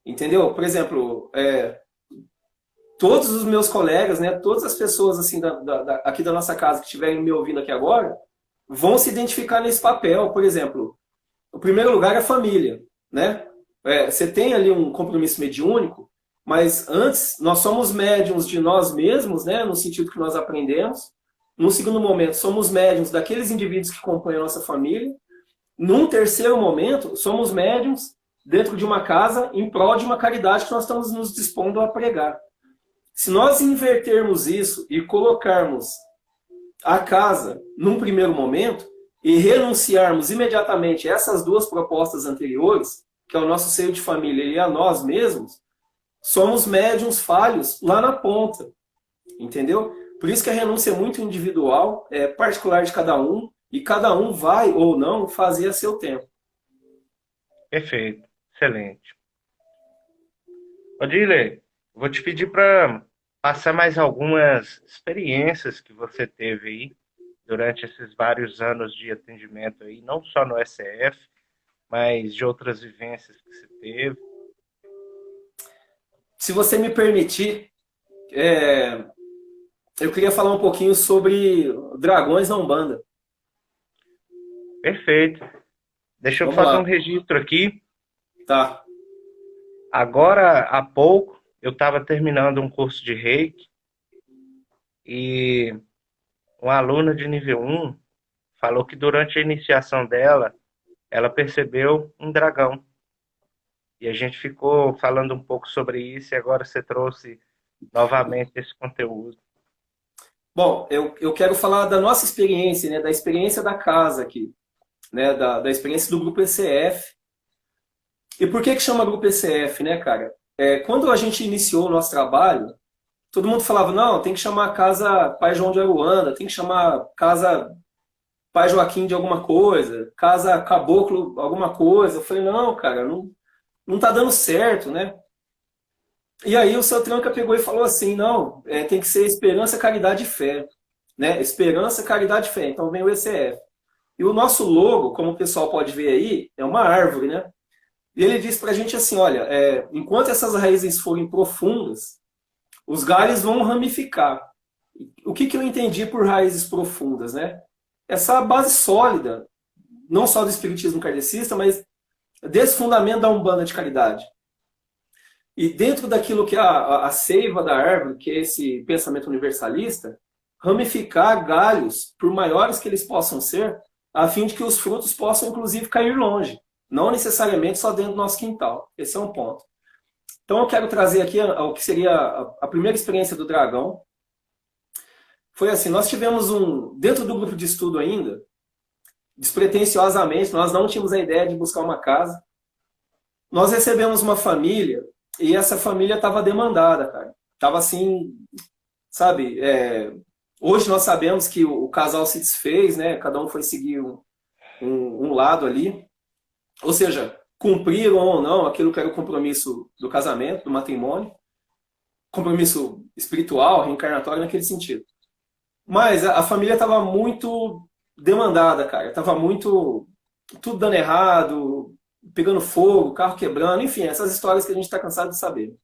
Entendeu? Por exemplo, todos os meus colegas, né, todas as pessoas assim, aqui da nossa casa que estiverem me ouvindo aqui agora, vão se identificar nesse papel. Por exemplo, o primeiro lugar é a família, né? Você tem ali um compromisso mediúnico, mas antes nós somos médiums de nós mesmos, né, no sentido que nós aprendemos. Num segundo momento, somos médiums daqueles indivíduos que compõem a nossa família. Num terceiro momento, somos médiums dentro de uma casa em prol de uma caridade que nós estamos nos dispondo a pregar. Se nós invertermos isso e colocarmos a casa num primeiro momento e renunciarmos imediatamente a essas duas propostas anteriores, que é o nosso seio de família e a nós mesmos, somos médiuns falhos lá na ponta. Entendeu? Por isso que a renúncia é muito individual, é particular de cada um, e cada um vai ou não fazer a seu tempo. Perfeito. Excelente. Odile, vou te pedir para passar mais algumas experiências que você teve aí durante esses vários anos de atendimento aí, não só no SF, mas de outras vivências que você teve. Se você me permitir, eu queria falar um pouquinho sobre dragões na Umbanda. Perfeito. Deixa eu Vamos fazer um lá. registro aqui. Tá. Agora, há pouco, eu estava terminando um curso de Reiki e uma aluna de nível 1 falou que durante a iniciação dela, ela percebeu um dragão. E a gente ficou falando um pouco sobre isso e agora você trouxe novamente esse conteúdo. Bom, eu quero falar da nossa experiência, né, da experiência da casa aqui, né, da experiência do Grupo ECF. E por que chama Grupo ECF, né, cara? Quando a gente iniciou o nosso trabalho, todo mundo falava, não, tem que chamar a casa Pai João de Aruanda, tem que chamar casa Pai Joaquim de alguma coisa, casa Caboclo alguma coisa. Eu falei, não, cara, não tá dando certo, né? E aí o seu Tranca pegou e falou assim, não, tem que ser esperança, caridade e fé. Né? Esperança, caridade e fé. Então vem o ECF. E o nosso logo, como o pessoal pode ver aí, é uma árvore, né? E ele diz pra gente assim, olha, enquanto essas raízes forem profundas, os galhos vão ramificar. O que eu entendi por raízes profundas, né? Essa base sólida, não só do espiritismo kardecista, mas desse fundamento da Umbanda de caridade. E dentro daquilo que é a seiva da árvore, que é esse pensamento universalista, ramificar galhos, por maiores que eles possam ser, a fim de que os frutos possam, inclusive, cair longe. Não necessariamente só dentro do nosso quintal. Esse é um ponto. Então eu quero trazer aqui o que seria a primeira experiência do dragão. Foi assim, nós tivemos dentro do grupo de estudo ainda, despretensiosamente, nós não tínhamos a ideia de buscar uma casa. Nós recebemos uma família, e essa família estava demandada, cara. Tava assim, sabe, hoje nós sabemos que o casal se desfez, né? Cada um foi seguir um lado ali. Ou seja, cumpriram ou não aquilo que era o compromisso do casamento, do matrimônio. Compromisso espiritual, reencarnatório, naquele sentido. Mas a família estava muito demandada, cara. Tava muito... tudo dando errado, pegando fogo, carro quebrando, enfim, essas histórias que a gente está cansado de saber.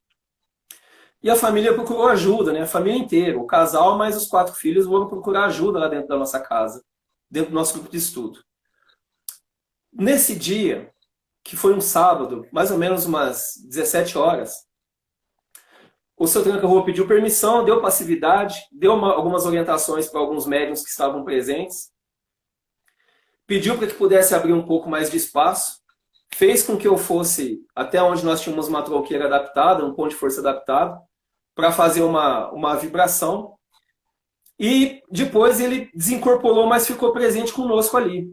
E a família procurou ajuda, né? A família inteira, o casal mais os 4 filhos foram procurar ajuda lá dentro da nossa casa, dentro do nosso grupo de estudo. Nesse dia, que foi um sábado, mais ou menos umas 17 horas, o seu Tranca-Rua pediu permissão, deu passividade, deu algumas orientações para alguns médiuns que estavam presentes, pediu para que pudesse abrir um pouco mais de espaço, fez com que eu fosse até onde nós tínhamos uma troqueira adaptada, um ponto de força adaptado, para fazer uma vibração. E depois ele desincorporou, mas ficou presente conosco ali.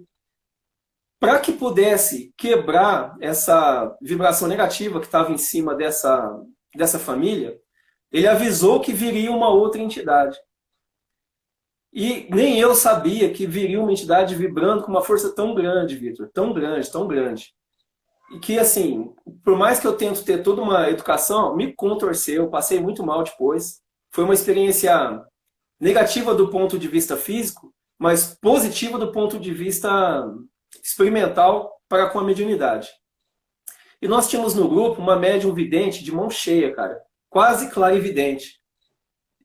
Para que pudesse quebrar essa vibração negativa que estava em cima dessa família, ele avisou que viria uma outra entidade. E nem eu sabia que viria uma entidade vibrando com uma força tão grande, Vitor. Tão grande, tão grande. E que, assim, por mais que eu tento ter toda uma educação, me contorceu, passei muito mal depois. Foi uma experiência negativa do ponto de vista físico, mas positiva do ponto de vista experimental para com a mediunidade. E nós tínhamos no grupo uma médium vidente de mão cheia, cara. Quase clarividente.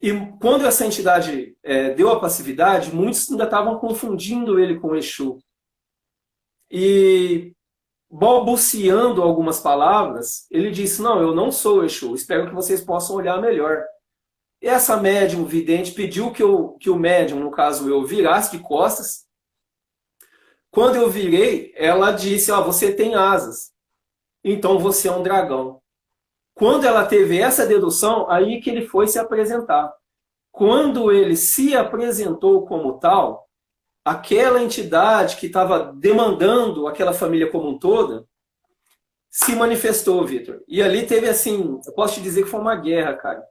E quando essa entidade deu a passividade, muitos ainda estavam confundindo ele com o Exu. E balbuciando algumas palavras, ele disse, não, eu não sou o Exu, espero que vocês possam olhar melhor. E essa médium vidente pediu que o médium, no caso eu, virasse de costas. Quando eu virei, ela disse, você tem asas, então você é um dragão. Quando ela teve essa dedução, aí que ele foi se apresentar. Quando ele se apresentou como tal, aquela entidade que estava demandando aquela família como um todo, se manifestou, Vitor. E ali teve assim, eu posso te dizer que foi uma guerra, cara.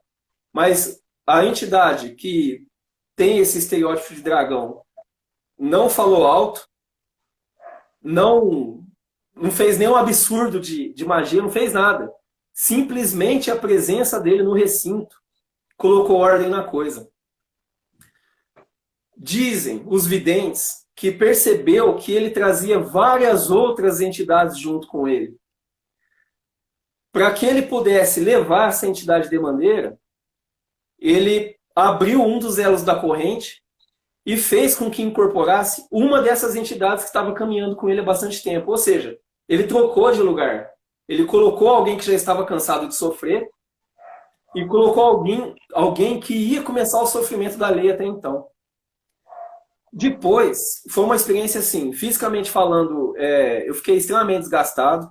Mas a entidade que tem esse estereótipo de dragão não falou alto, não fez nenhum absurdo de magia, não fez nada. Simplesmente a presença dele no recinto colocou ordem na coisa. Dizem os videntes que percebeu que ele trazia várias outras entidades junto com ele. Para que ele pudesse levar essa entidade de maneira, ele abriu um dos elos da corrente e fez com que incorporasse uma dessas entidades que estava caminhando com ele há bastante tempo. Ou seja, ele trocou de lugar. Ele colocou alguém que já estava cansado de sofrer e colocou alguém que ia começar o sofrimento da lei até então. Depois, foi uma experiência assim, fisicamente falando, eu fiquei extremamente desgastado.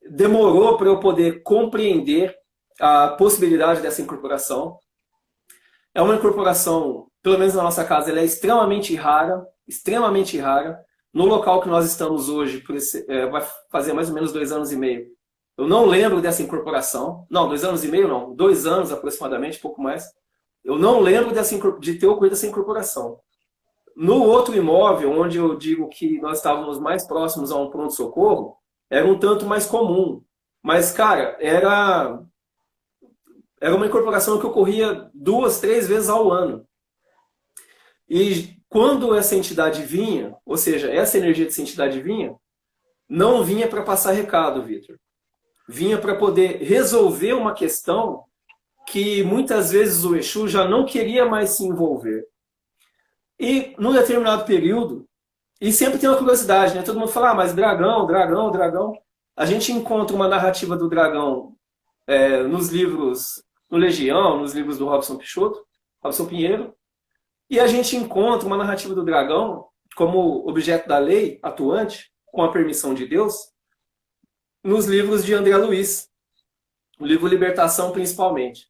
Demorou para eu poder compreender a possibilidade dessa incorporação. É uma incorporação, pelo menos na nossa casa, ela é extremamente rara, extremamente rara. No local que nós estamos hoje, vai fazer mais ou menos 2 anos e meio. Eu não lembro dessa incorporação. Não, 2 anos e meio não, 2 anos aproximadamente, pouco mais. Eu não lembro de ter ocorrido essa incorporação. No outro imóvel, onde eu digo que nós estávamos mais próximos a um pronto-socorro, era um tanto mais comum. Mas, cara, era uma incorporação que ocorria 2, 3 vezes ao ano. E quando essa entidade vinha, ou seja, essa energia dessa entidade vinha, não vinha para passar recado, Vitor. Vinha para poder resolver uma questão que muitas vezes o Exu já não queria mais se envolver. E num determinado período, e sempre tem uma curiosidade, né? Todo mundo fala, mas dragão, dragão, dragão. A gente encontra uma narrativa do dragão nos livros, no Legião, nos livros do Robson Pinheiro, e a gente encontra uma narrativa do dragão como objeto da lei atuante, com a permissão de Deus, nos livros de André Luiz, o livro Libertação principalmente.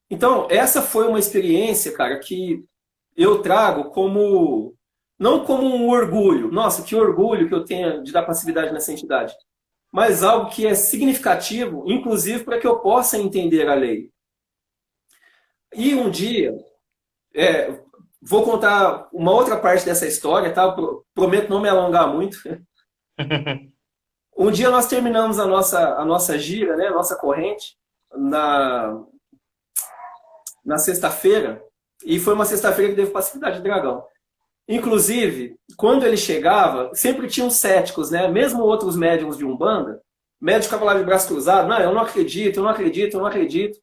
Então, essa foi uma experiência, cara, que eu trago como, não como um orgulho, nossa, que orgulho que eu tenho de dar passividade nessa entidade, mas algo que é significativo, inclusive para que eu possa entender a lei. E um dia, vou contar uma outra parte dessa história, tá? Prometo não me alongar muito. Um dia nós terminamos a nossa gira, né? A nossa corrente, na sexta-feira, e foi uma sexta-feira que teve passividade de dragão. Inclusive, quando ele chegava, sempre tinham céticos, né? Mesmo outros médiums de Umbanda, médium ficava lá de braço cruzado, não, eu não acredito, eu não acredito, eu não acredito.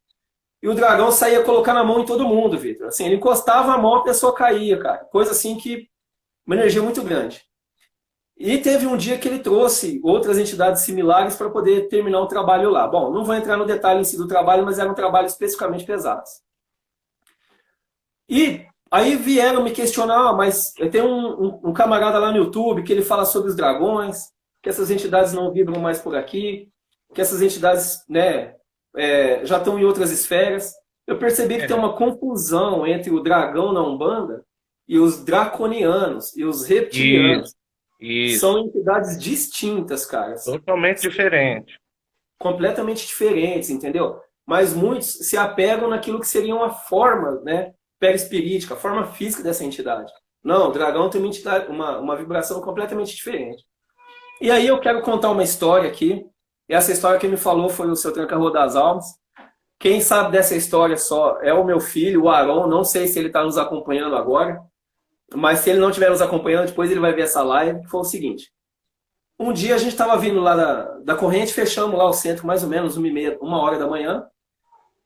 E o dragão saía colocando a mão em todo mundo, Vitor. Assim, ele encostava a mão, a pessoa caía, cara. Coisa assim que, uma energia muito grande. E teve um dia que ele trouxe outras entidades similares para poder terminar o trabalho lá. Bom, não vou entrar no detalhe em si do trabalho, mas era um trabalho especificamente pesado. E aí vieram me questionar, mas tem um camarada lá no YouTube que ele fala sobre os dragões, que essas entidades não vibram mais por aqui, que essas entidades, né, já estão em outras esferas. Eu percebi que tem uma confusão entre o dragão na Umbanda e os draconianos e os reptilianos. Isso. São entidades distintas, cara. Totalmente diferentes. Completamente diferentes, entendeu? Mas muitos se apegam naquilo que seria uma forma, né, perispirítica, a forma física dessa entidade. Não, o dragão tem uma vibração completamente diferente. E aí eu quero contar uma história aqui. Essa história que me falou foi o seu Tranca-Rua das Almas. Quem sabe dessa história só é o meu filho, o Aron. Não sei se ele está nos acompanhando agora, mas se ele não estiver nos acompanhando, depois ele vai ver essa live. Que foi o seguinte. Um dia a gente estava vindo lá da corrente, fechamos lá o centro mais ou menos 1h30 da manhã.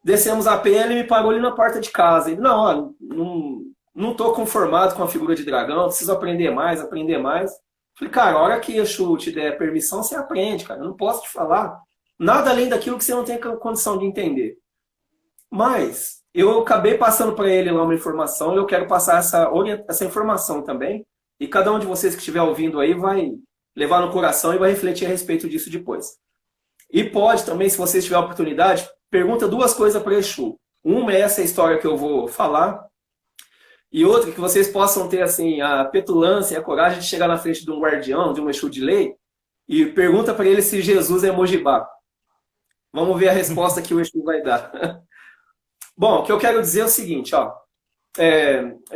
Descemos a pé, ele me parou ali na porta de casa. Ele, não estou conformado com a figura de dragão, preciso aprender mais, aprender mais. Falei, cara, a hora que Exu te der permissão, você aprende, cara. Eu não posso te falar nada além daquilo que você não tem condição de entender. Mas eu acabei passando para ele lá uma informação, e eu quero passar essa informação também. E cada um de vocês que estiver ouvindo aí vai levar no coração e vai refletir a respeito disso depois. E pode também, se vocês tiverem a oportunidade, pergunta 2 coisas para Exu. Uma é essa história que eu vou falar, e outra que vocês possam ter assim, a petulância e a coragem de chegar na frente de um guardião, de um Exu de lei, e pergunta para ele se Jesus é Mojibá. Vamos ver a resposta que o Exu vai dar. Bom, o que eu quero dizer é o seguinte, ó.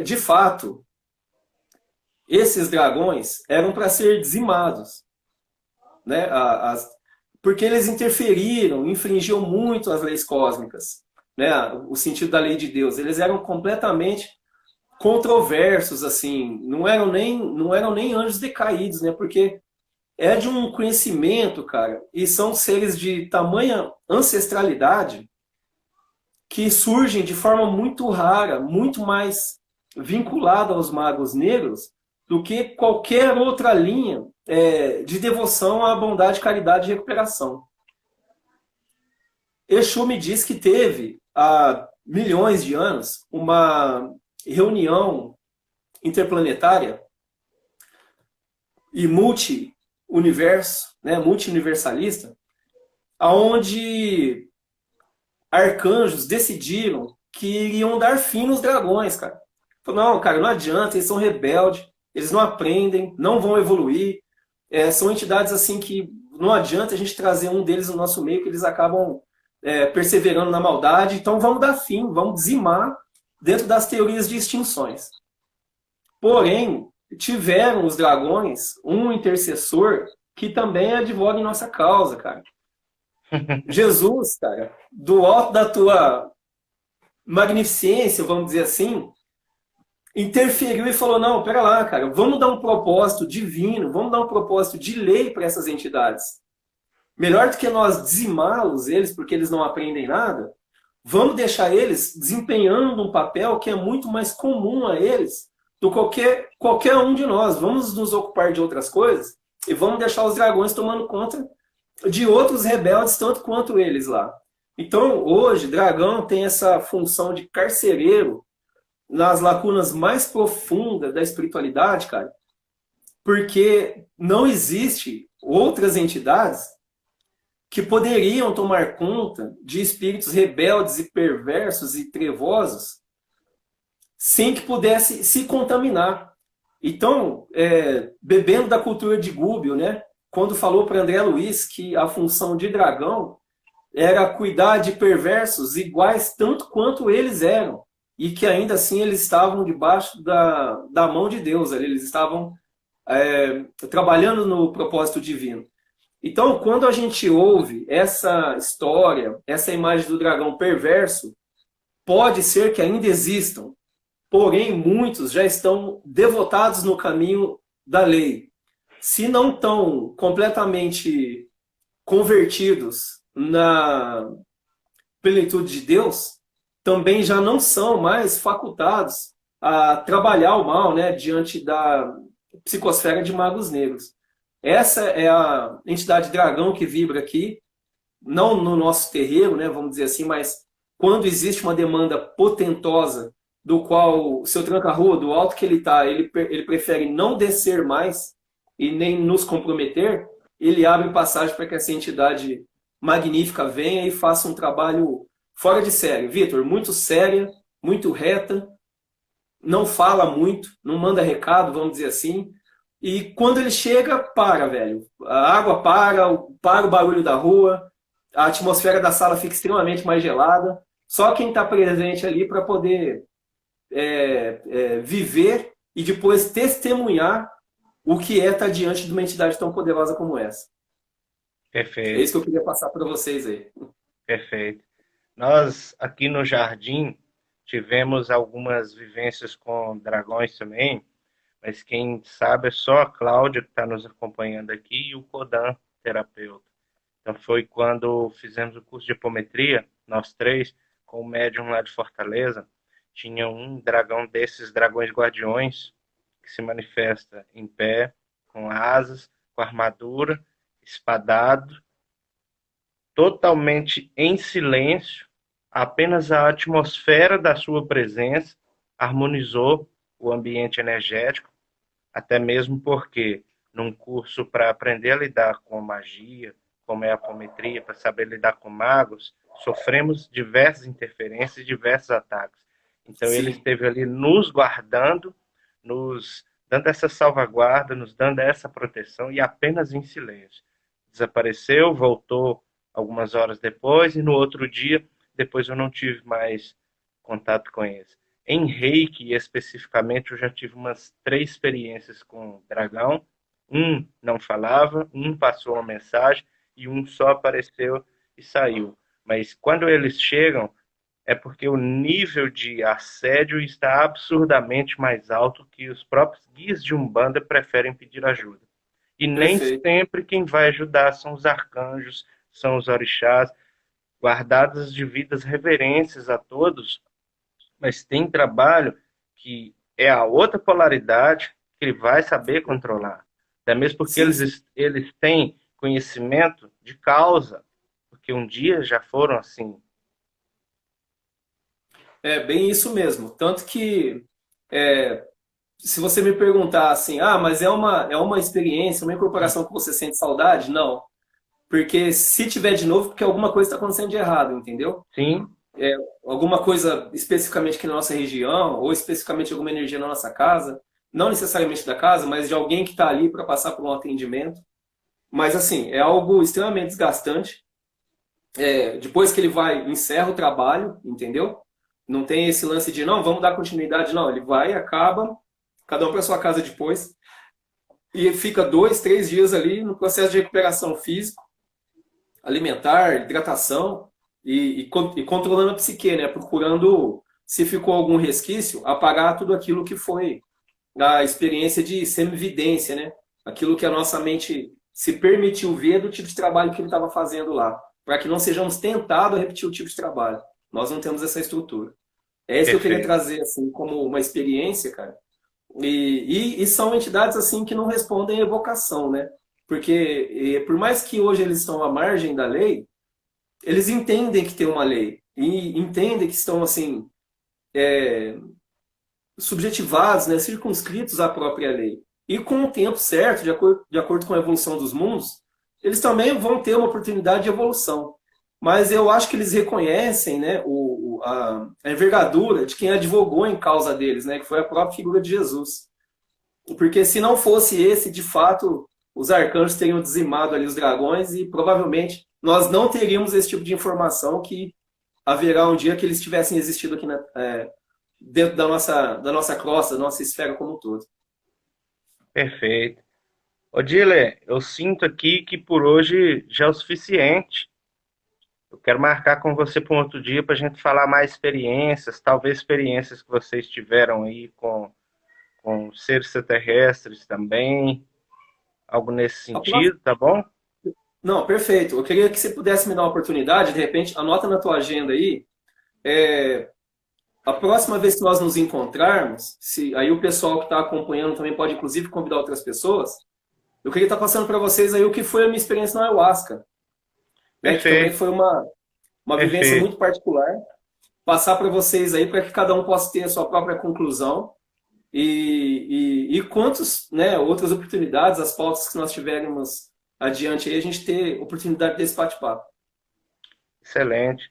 de fato, esses dragões eram para ser dizimados, né? Porque eles interferiram, infringiam muito as leis cósmicas, né? O sentido da lei de Deus. Eles eram completamente controversos, assim, não eram nem anjos decaídos, né? Porque é de um conhecimento, cara, e são seres de tamanha ancestralidade que surgem de forma muito rara, muito mais vinculada aos magos negros do que qualquer outra linha de devoção à bondade, caridade e recuperação. Exu me diz que teve, há milhões de anos, uma reunião interplanetária e multi-universo, né, multi-universalista, onde arcanjos decidiram que iriam dar fim nos dragões, cara. Não, cara, não adianta, eles são rebeldes, eles não aprendem, não vão evoluir. São entidades assim que não adianta a gente trazer um deles no nosso meio, que eles acabam perseverando na maldade. Então vamos dar fim, vamos dizimar dentro das teorias de extinções. Porém, tiveram os dragões um intercessor que também advoga em nossa causa, cara. Jesus, cara, do alto da tua magnificência, vamos dizer assim, interferiu e falou, não, pera lá, cara, vamos dar um propósito divino, vamos dar um propósito de lei para essas entidades. Melhor do que nós dizimá-los, eles, porque eles não aprendem nada, vamos deixar eles desempenhando um papel que é muito mais comum a eles do que qualquer um de nós. Vamos nos ocupar de outras coisas e vamos deixar os dragões tomando conta de outros rebeldes, tanto quanto eles lá. Então, hoje, dragão tem essa função de carcereiro nas lacunas mais profundas da espiritualidade, cara, porque não existe outras entidades que poderiam tomar conta de espíritos rebeldes e perversos e trevosos sem que pudesse se contaminar. Então, bebendo da cultura de Gúbio, né, quando falou para André Luiz que a função de dragão era cuidar de perversos iguais tanto quanto eles eram, e que ainda assim eles estavam debaixo da mão de Deus, eles estavam trabalhando no propósito divino. Então, quando a gente ouve essa história, essa imagem do dragão perverso, pode ser que ainda existam, porém muitos já estão devotados no caminho da lei. Se não estão completamente convertidos na plenitude de Deus, também já não são mais facultados a trabalhar o mal, né, diante da psicosfera de magos negros. Essa é a entidade dragão que vibra aqui, não no nosso terreiro, né, vamos dizer assim, mas quando existe uma demanda potentosa, do qual o seu tranca-rua, do alto que ele está, ele prefere não descer mais e nem nos comprometer, ele abre passagem para que essa entidade magnífica venha e faça um trabalho fora de série. Vitor, muito séria, muito reta, não fala muito, não manda recado, vamos dizer assim. E quando ele chega, para, velho. A água para o barulho da rua, a atmosfera da sala fica extremamente mais gelada. Só quem está presente ali para poder viver e depois testemunhar o que é estar diante de uma entidade tão poderosa como essa. Perfeito. É isso que eu queria passar para vocês aí. Perfeito. Nós, aqui no Jardim, tivemos algumas vivências com dragões também, mas quem sabe é só a Cláudia que está nos acompanhando aqui e o Kodan, terapeuta. Então foi quando fizemos o curso de apometria, nós três, com o médium lá de Fortaleza, tinha um dragão desses dragões guardiões, que se manifesta em pé, com asas, com armadura, espadado, totalmente em silêncio, apenas a atmosfera da sua presença harmonizou o ambiente energético, até mesmo porque num curso para aprender a lidar com a magia, como é a apometria, para saber lidar com magos, sofremos diversas interferências, diversos ataques. Então Sim. Ele esteve ali nos guardando, nos dando essa salvaguarda, nos dando essa proteção e apenas em silêncio. Desapareceu, voltou algumas horas depois e no outro dia, depois eu não tive mais contato com eles. Em Reiki, especificamente, eu já tive umas 3 experiências com dragão. Um não falava, um passou uma mensagem e um só apareceu e saiu. Mas quando eles chegam, é porque o nível de assédio está absurdamente mais alto que os próprios guias de Umbanda preferem pedir ajuda. E nem Perfeito. sempre quem vai ajudar são os arcanjos, são os orixás, guardadas as devidas reverências a todos, mas tem trabalho que é a outra polaridade que ele vai saber controlar. Até mesmo porque Sim, sim. eles têm conhecimento de causa, porque um dia já foram assim. É bem isso mesmo. Tanto que, é, se você me perguntar assim, ah, mas é uma experiência, uma incorporação que você sente saudade? Não. Porque se tiver de novo, porque alguma coisa está acontecendo de errado, entendeu? Sim, Alguma coisa especificamente aqui na nossa região, ou especificamente alguma energia na nossa casa, não necessariamente da casa, mas de alguém que está ali para passar por um atendimento. Mas assim, é algo extremamente desgastante. Depois que ele vai, encerra o trabalho, entendeu? Não tem esse lance de, não, vamos dar continuidade, não. Ele vai, acaba, cada um para sua casa depois, e fica 2, 3 dias ali no processo de recuperação físico, alimentar, hidratação, e controlando a psique, né? Procurando, se ficou algum resquício, apagar tudo aquilo que foi a experiência de semividência, né? Aquilo que a nossa mente se permitiu ver do tipo de trabalho que ele estava fazendo lá, para que não sejamos tentados a repetir o tipo de trabalho. Nós não temos essa estrutura. É isso que eu queria perfeito. trazer assim como uma experiência, cara. E são entidades assim que não respondem à evocação, né? Porque por mais que hoje eles estão à margem da lei, eles entendem que tem uma lei e entendem que estão assim subjetivados, né, circunscritos à própria lei. E com o tempo certo, de acordo com a evolução dos mundos, eles também vão ter uma oportunidade de evolução. Mas eu acho que eles reconhecem, né, a envergadura de quem advogou em causa deles, né, que foi a própria figura de Jesus. Porque se não fosse esse, de fato, os arcanjos teriam dizimado ali os dragões e provavelmente nós não teríamos esse tipo de informação que haverá um dia que eles tivessem existido aqui dentro da nossa crosta, da nossa esfera como um todo. Perfeito. Ô, Dile, eu sinto aqui que por hoje já é o suficiente. Eu quero marcar com você para um outro dia para a gente falar mais experiências, talvez experiências que vocês tiveram aí com seres extraterrestres também, algo nesse A próxima- sentido, tá bom? Não, perfeito. Eu queria que você pudesse me dar uma oportunidade, de repente, anota na tua agenda aí. é, a próxima vez que nós nos encontrarmos, se aí o pessoal que está acompanhando também pode, inclusive, convidar outras pessoas, eu queria estar passando para vocês aí o que foi a minha experiência na ayahuasca, né? Que também Perfeito, foi uma vivência perfeito. muito particular. Passar para vocês aí para que cada um possa ter a sua própria conclusão e quantos, né, outras oportunidades, as pautas que nós tivermos adiante aí, a gente ter oportunidade desse bate-papo. Excelente.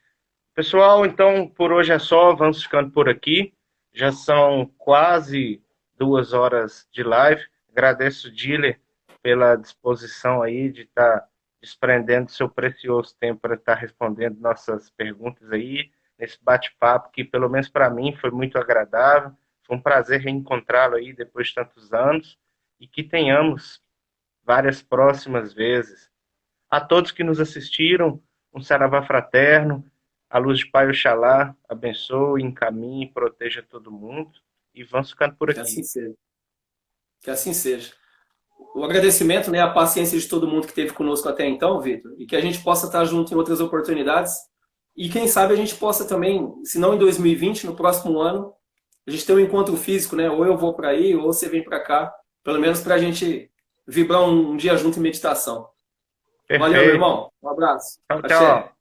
Pessoal, então por hoje é só, vamos ficando por aqui. Já são quase 2 horas de live. Agradeço, Diller, pela disposição aí de estar desprendendo seu precioso tempo para estar respondendo nossas perguntas aí, nesse bate-papo que, pelo menos para mim, foi muito agradável. Foi um prazer reencontrá-lo aí depois de tantos anos e que tenhamos várias próximas vezes. A todos que nos assistiram, um saravá fraterno, a luz de Pai Oxalá abençoe, encaminhe e proteja todo mundo. E vamos ficando por Que assim aqui. seja. Que assim seja. O agradecimento, né, a paciência de todo mundo que esteve conosco até então, Vitor, e que a gente possa estar junto em outras oportunidades. E quem sabe a gente possa também, se não em 2020, no próximo ano, a gente ter um encontro físico, né? Ou eu vou para aí, ou você vem para cá, pelo menos para a gente vibrar um dia junto em meditação. Valeu, meu Perfeito. irmão. Um abraço. Tchau, Axé. tchau.